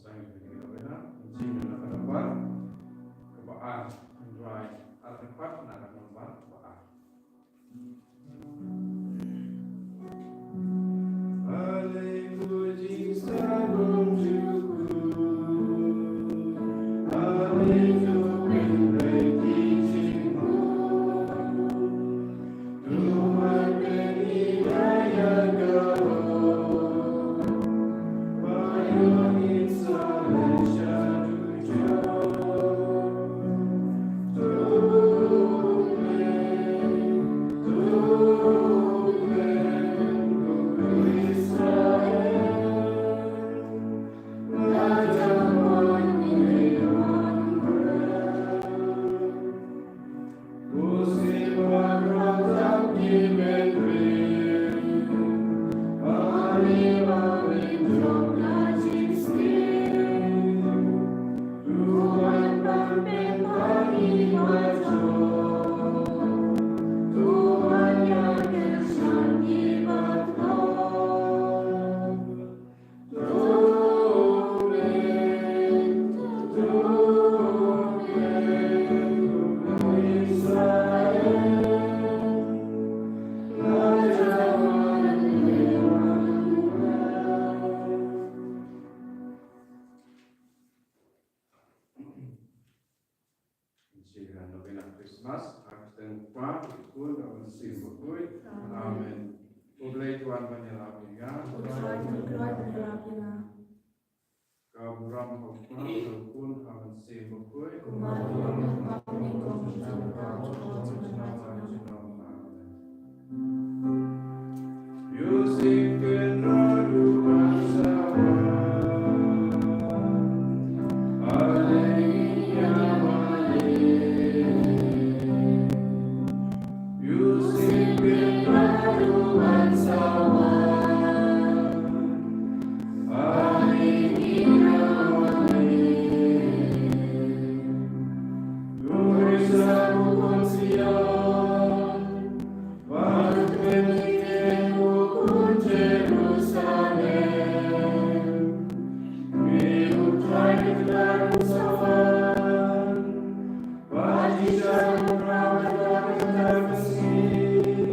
sang dengan kita, mencium nak dapat kebaan, menjual artefak nak dapat kebaan. Alleluia, salom Juku, Alleluia, Rekijimu, Tuhan penghidayah Kau. Christmas, akan kuat, ikut, akan sibuk, amin. Boleh Tuhan menyelamatkan. Kau beram hukum, pun akan sibuk, Yusikin rodu bangsawan, Alleluia, Yusikin rodu bangsawan, Alleluia, Luisa hukum Sion, Baru peningin hukum Jerusalem, Miut lagi Darussalam, Wajib merawat dan bersih,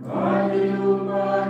Bagi lupa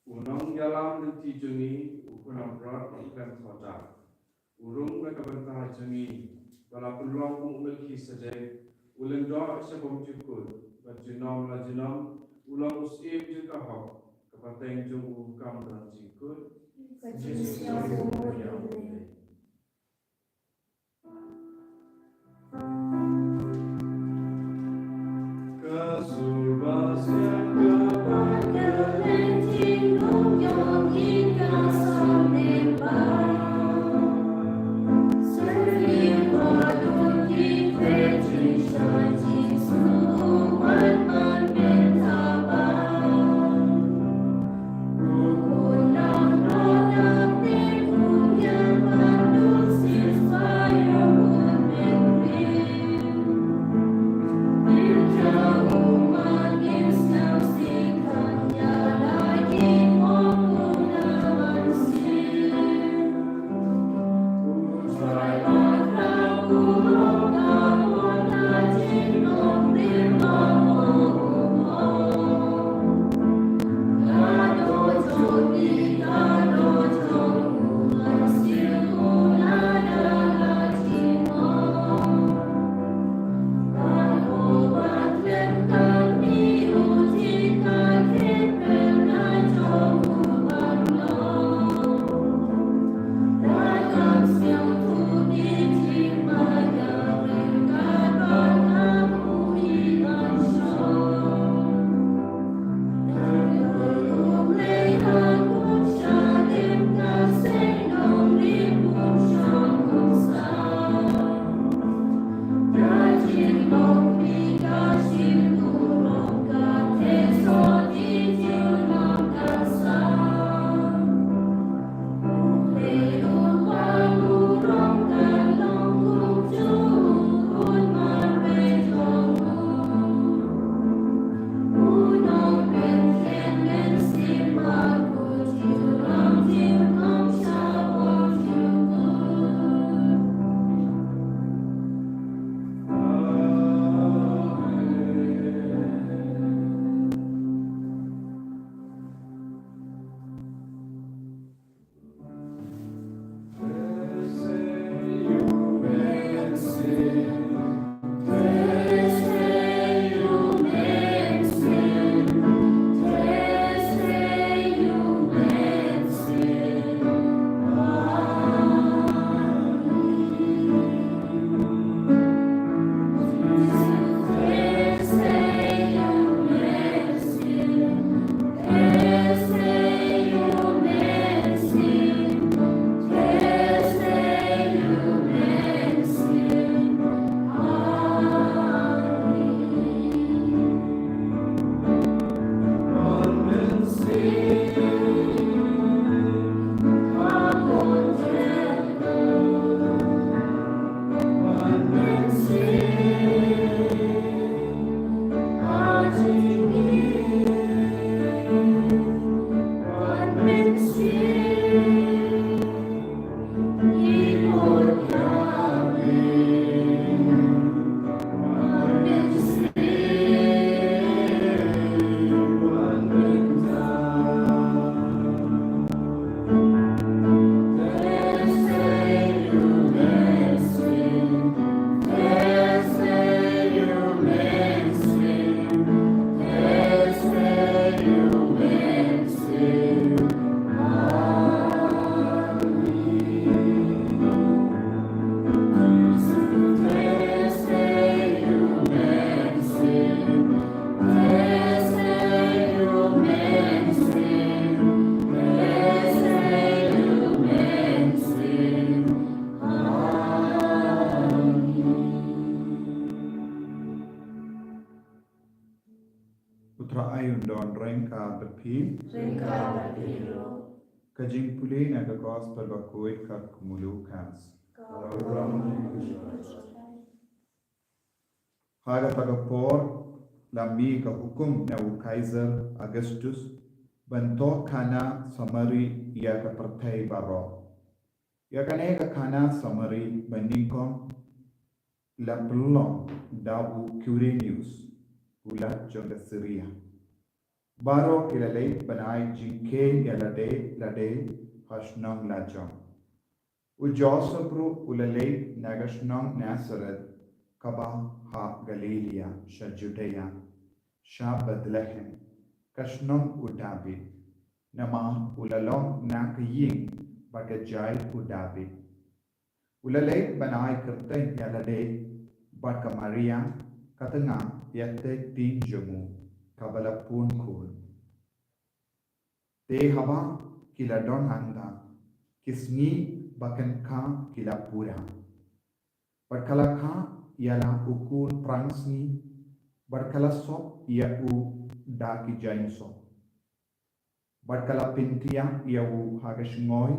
Unang yalam ng tijungi, ukunang berat ikan khoda. Urung mereka bertahan jungi, walaupun luang mungkil kisah ulang doa sebab cukup, berjenam la jenam, ulang usim juga hak, kepada jung ukam dan cukup. Ayun don renka bepi kajing puli na the gospel ba kuit ka kumulu kans haga tagapor lambi ka hukum na Kaiser Augustus banto kana summary ya ka pertai baro ya kane ka kana summary bandingkong la pelong da u Quirinius ulat jonga Syria Baro kilalay banay jingke yalade lade hashnong lajong. Ujosapru ulalay nagashnong Nazareth kaba ha Galilea sha Judea sha Bethlehem kashnong udabi nama ulalong nakaying bagajay udabi. Ulalay banay kertay yalade baka Maria katanga yate tin jamu kabalapun kul. Te haba kila don anda kisni bakan ka kila pura. Berkala ka ialah ukun prangsni berkala sop ia u daki jain sop. Berkala pintia ia u hagashngoy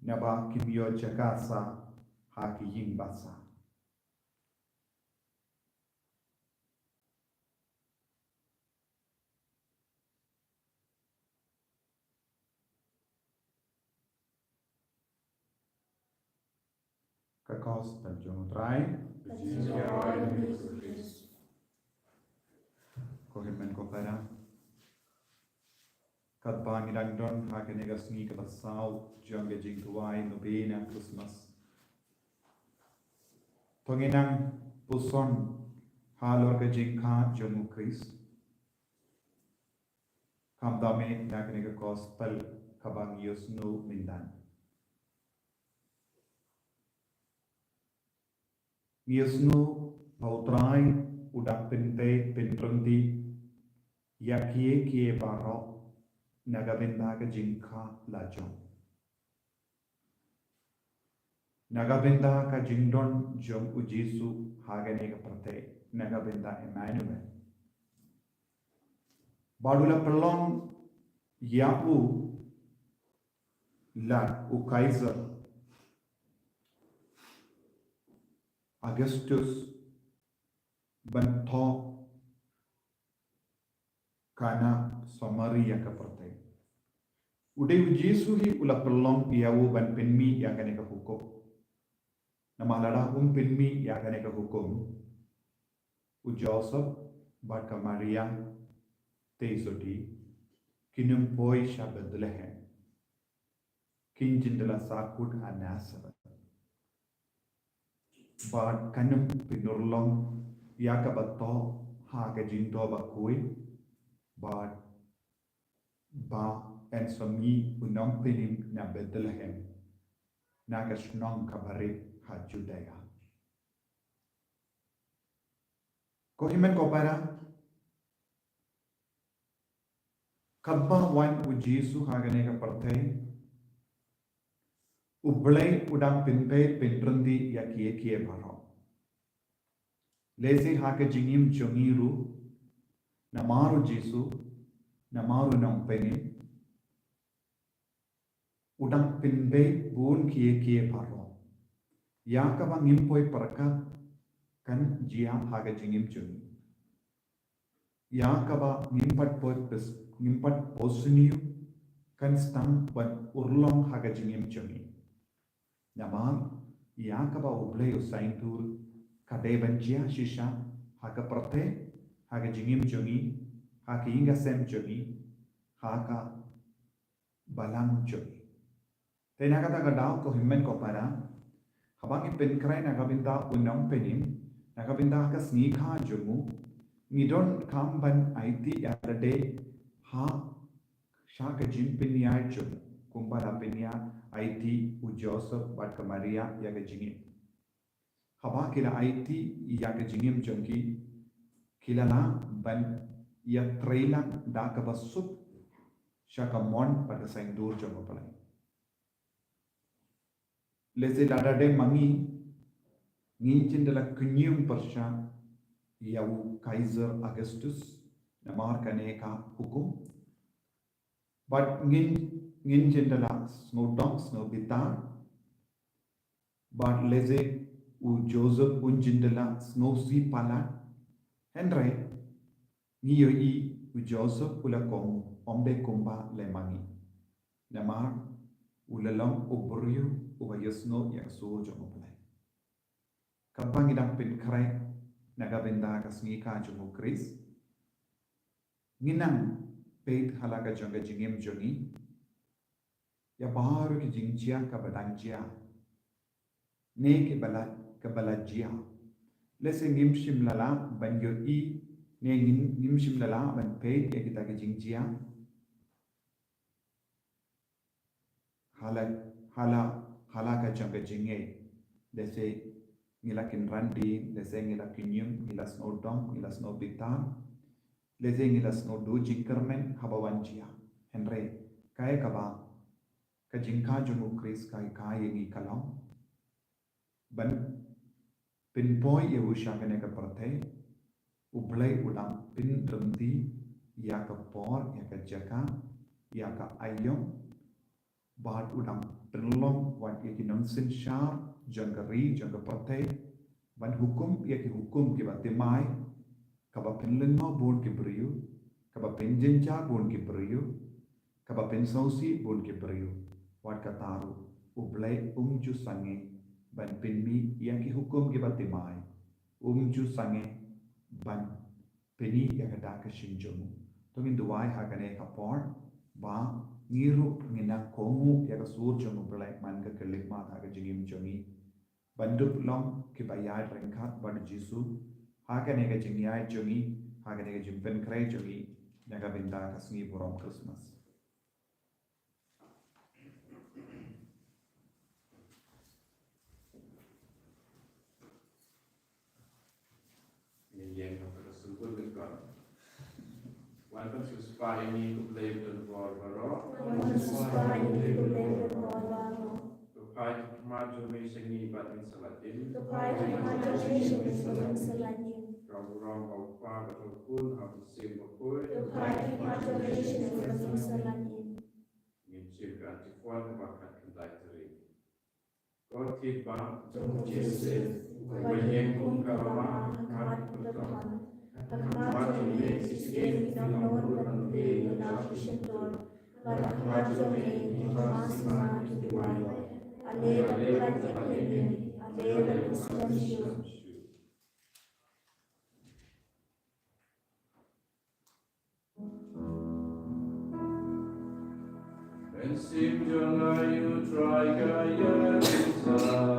naba kimyo jakasa haki ying basa. Kakos penjumutrai kohimen kopera kadbang idangdon hakenega sni kabasau jangge jingtuai nobena Christmas tonginang puson halor ke jingka jamu Chris kamdame hakenega gospel kabang yusnu mindan Yusnu pautrai udak pinte pintrunti yakie kie baro nagabenda ke jingka lajong. Nagabenda ka jingdon jom ujisu hagane ka prate nagabenda Emmanuel. Badula pelong yapu la u Kaiser Augustus bento kana Samaria ka pertai. Udai Yesu hi ula pelong iawu ban penmi yang kene ka hukum. Nama lada penmi yang kene ka hukum. U Joseph bat ka Maria teisoti kinum poi sha Bethlehem. Kinjindala sakut Nazareth. But kanum pinurlong yakabato ha ka jinto ba kui but ba en somi unong pinim na Bethlehem na kashnong kabari ha Judea ko himen ko para kabba wan u Jesu ha gane ka partay Ublay udang pinpe pinrundi ya kie baro. Lezi hake jingim chongiru namaru Jesu namaru nongpeni udang pinpe bun kie baro. Ya kaba ngimpoi perkat kan jia hake jingim chongi. Ya kaba ngimpat posniu kan stang ban urlong hake jingim chongi. Nama ia kaba ublay usaintur kade banjia shisha haka prate haka jingim jongi haka inga sem jongi haka balang jongi. Tena kata kadau ko himmen ko para habang ipenkray nakabinta unong penim nakabinta haka snikha jongu ngidon kamban IT yalade ha shaka jimpin niya jongu kumbala pinya IT u Joseph bat ka Maria yaga jingim. Haba kila IT yaga jingim jongki kila na ban ya trailang da ka basup shaka mon pada saing dur jongo palai. Lese ladade mangi ngincin dala kunyum persya yau Kaiser Augustus namar kaneka hukum. But ngin jendela snow dogs snow bitar but leze u Joseph un jendela snow si pala Henry niyo I u Joseph ula kom ombe kumba lemangi namar ulalong uburyu ubayasno yak suo jomoplay kapang idang pinkray nagabenda kasngi ka jomo Chris nginang peit halaka jonga jingem jongi ya baru ki jingjia ka badangjia ne ke balajia lese ngimshim lala ban yo I ne ngimshim lala ban peit ya kita ke jingjia halaka jonga jinge lese ngilakin randi lese ngilakin yum ngilas nodong ngilas no bitan lese ngilas no do jingkermen habawanjia henry kai kaba ka jingka jungu kris kai ngi kalam ban pinpoy ye usha kene ka parthe ublai udam pin drumdi ya ka por ya ka jaka ya ka ayom bat udam penlong wat ye kinon sin shar jangari jangka parthe ban hukum ye ki hukum ki batemai ka ba penlen ma bon ki briyu ka ba penjenja bon ki briyu ka ba pensausi bon ki briyu wat ka taru ublai umju sange ban penmi ya ki hukum ki batemai umju sange ban peni ya ka da ka shinjomu to min duai ha kane ka por ba ngiru ngina komu ya ka sur jomu ublai man ka kelik ma tha ka jingim jongi bandup long ki bayai rengkat ban jisu ha kane ka jingyai jongi ha kane ka jimpen krai jongi naga binda ka sngi borom Christmas Welcome to Spy Me to play with the war baro. To fight Marjorie Sengi Batin Salatin. Ram Bapa Batokun Abu Sim Bakoi. Ngicip antifuan bakat kendateri. God tiba Jesus. Bayang karama kat pertama. Marjorie sistem nomor berhenti dalam syaitan. Marjorie masih dibuat. Alih Sim jangan you try gaya bisa.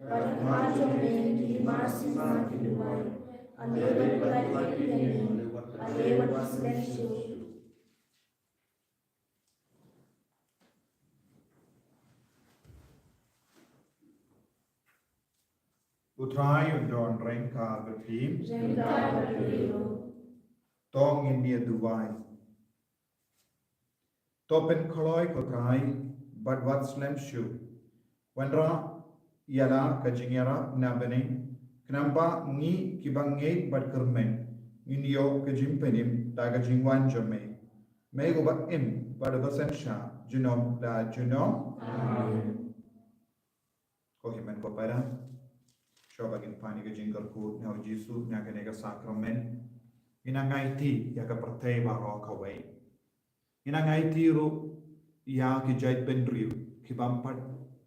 Pagkajo ni masih makin duai, alewat lagi ini, alewat silencio. Utrai undon rengka berfim, Rengka berdiro, tong India duai. Topen koloi kotrai, but what slam shoe. Wanra yala kajingera nabening, kenapa ngi kibangay but kermen, indio kajimpenim daga jingwan jame. May go but im, but a sha, junom la junom. Kohimen ko para. Bagin pani ka jingkar ku na Jesu na kanega sakramen inangai ti ya ka pertay baro kawai inangai ti ru ya ki jait benriu ki bampat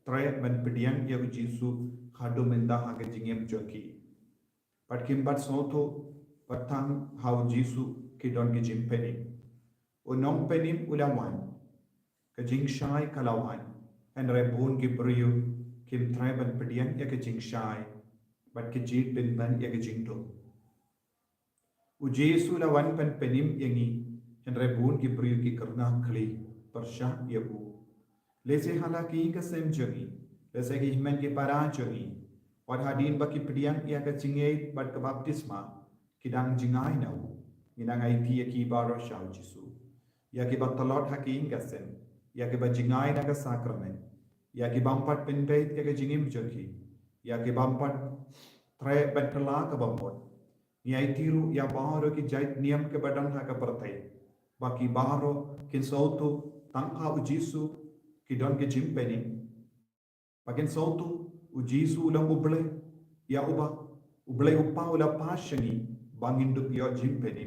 tre ben pedian ya Jesu khadu menda ha ka jingem joki pat kimbat soto patang hau Jesu ki don ki jimpeni unom penim ulawan ka jingshai kalawan and rebun ki briu kim tre ben pedian ya ka jingshai but kejit ben ban ya kejingdo. Ujesu la wan pen penim yangi en rebun ki priyu ki karna kli persha yabu. Lese hala ki ka sem jangi, lese ki himen ki para jangi. Wat hadin ba ki pediang ya ka cingei but ka baptisma kidang jingai nau. Inang ai ki ya ki baro shau Jesu. Ya ki ba talot haking ka sem, ya ki ba jingai na ka sakramen. Ya ki bampat pen bait ya ka jingim jangi. Ya ki bampat tre betala ka bambot ni tiru ya baharo ki jait niam ke badan ha ka pertai baki baharo kin sautu tangha ujisu ki don ke jimpeni bakin sautu ujisu ulang uble ya uble upa ula pashangi bangin dup yo jimpeni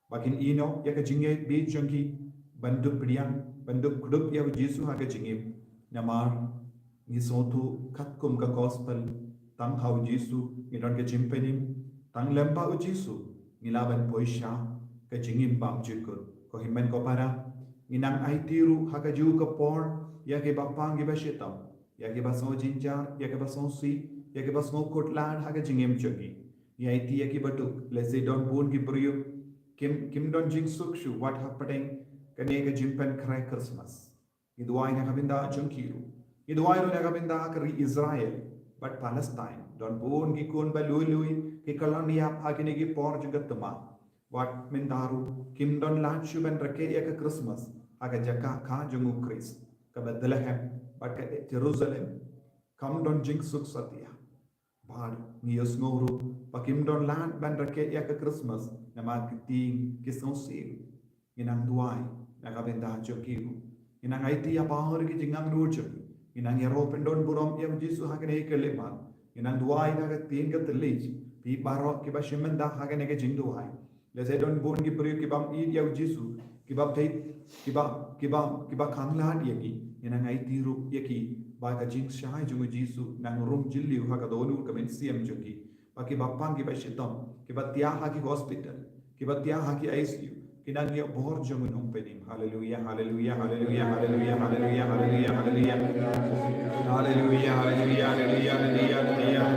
bakin ino ya ka jinge bi jangi bandup priang bandup kudup ya ujisu ha ka jingim namar ni sautu katkum ka gospel tang hau Jesu ngidon ke jimpenim tang lempa u Jesu ngilaban poisha ke jingim bam jikut ko himen ko para nginang ai tiru ha ka ju ka por ya ke bapang ge bashitam ya ke baso jinjar ya ke baso si ya ke baso kotlan ha ka jingim jogi ya iti ya ki batuk lese don bun ki priyu kim don jing sukshu what happening kane ke jimpen krai Christmas idwai na kabinda junkiru idwai ro na kabinda kri Israel but Palestine don bun gi kun ba lui ki kolonia phagine gi por jugatma what mindaru kim don lan shuben rake ya ka Christmas aga jaka kha jungu Christ ka Bethlehem but ka Jerusalem kam don jing suk satia bad nios ngoro pakim don lan ban rake ya ka Christmas nama kiting kisonsi inang duai na ka benda jokiru inang aiti ya pahor ki jingang nujo inang yaro pendon burom ya Jesu hakane keleman inang duai na ka tin ka telij pi baro ki ba shimenda hakane ke jingduai lese don bon ki priyo ki bam id ya Jesu ki bab thai ki ba khanglan yaki inang ai tiru yaki ba ka jing shai jungu Jesu nang rum jilli ha ka donu ka men siam joki ba ki bapang ki ba shitam ki ba tia ha ki hospital ki ba tia ha ki ICU kinang ya bor jungu nong penim hallelujah hallelujah hallelujah hallelujah hallelujah hallelujah hallelujah hallelujah hallelujah hallelujah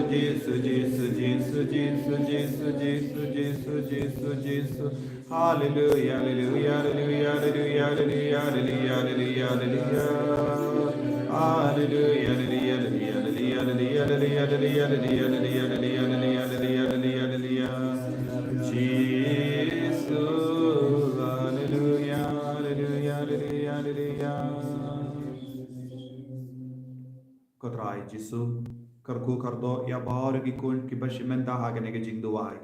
Jesus, Jesus, Jesus, Jesus, Jesus, Jesus, Jesus, Jesus, Jesus, Jesus. Hallelujah, hallelujah, hallelujah, hallelujah, hallelujah, hallelujah, hallelujah, hallelujah. Hallelujah, hallelujah, hallelujah, hallelujah, hallelujah, hallelujah, hallelujah, hallelujah, hallelujah, hallelujah, hallelujah. Jesus, hallelujah, hallelujah, hallelujah, hallelujah. Kodrai Jisu karku kardo ya bar ki kun ki bashimenta hagane ke jingduai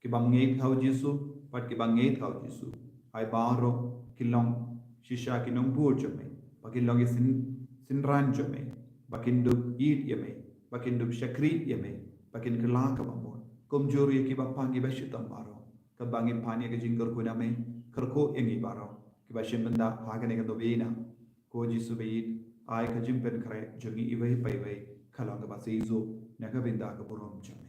ki bangeit hau Jisu pat ki bangeit hau Jisu ai baro kilong shisha ki nong bur jome bakilong sin ran jome bakindu eat yeme bakindu shakri yeme bakin kala ka bamon komjuri ki bapangi bashitam baro ka bangi pani ke jingkar kuname karko yengi baro ki bashimenta hagane ke dobina ko Jisu beit ai ka jimpen kare jungi iwei paiwei khalang ba seizo naka binda ka burom chame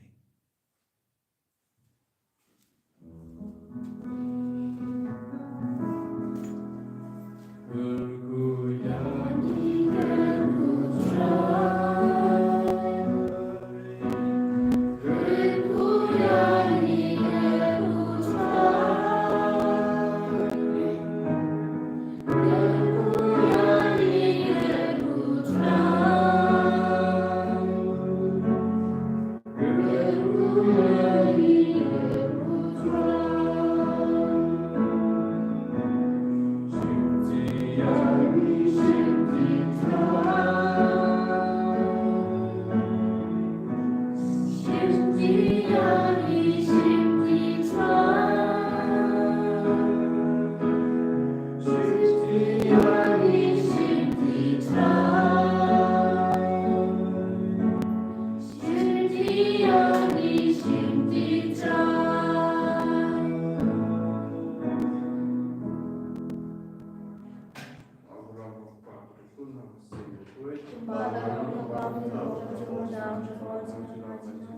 Father, Lord, above the Lord, you are down to God,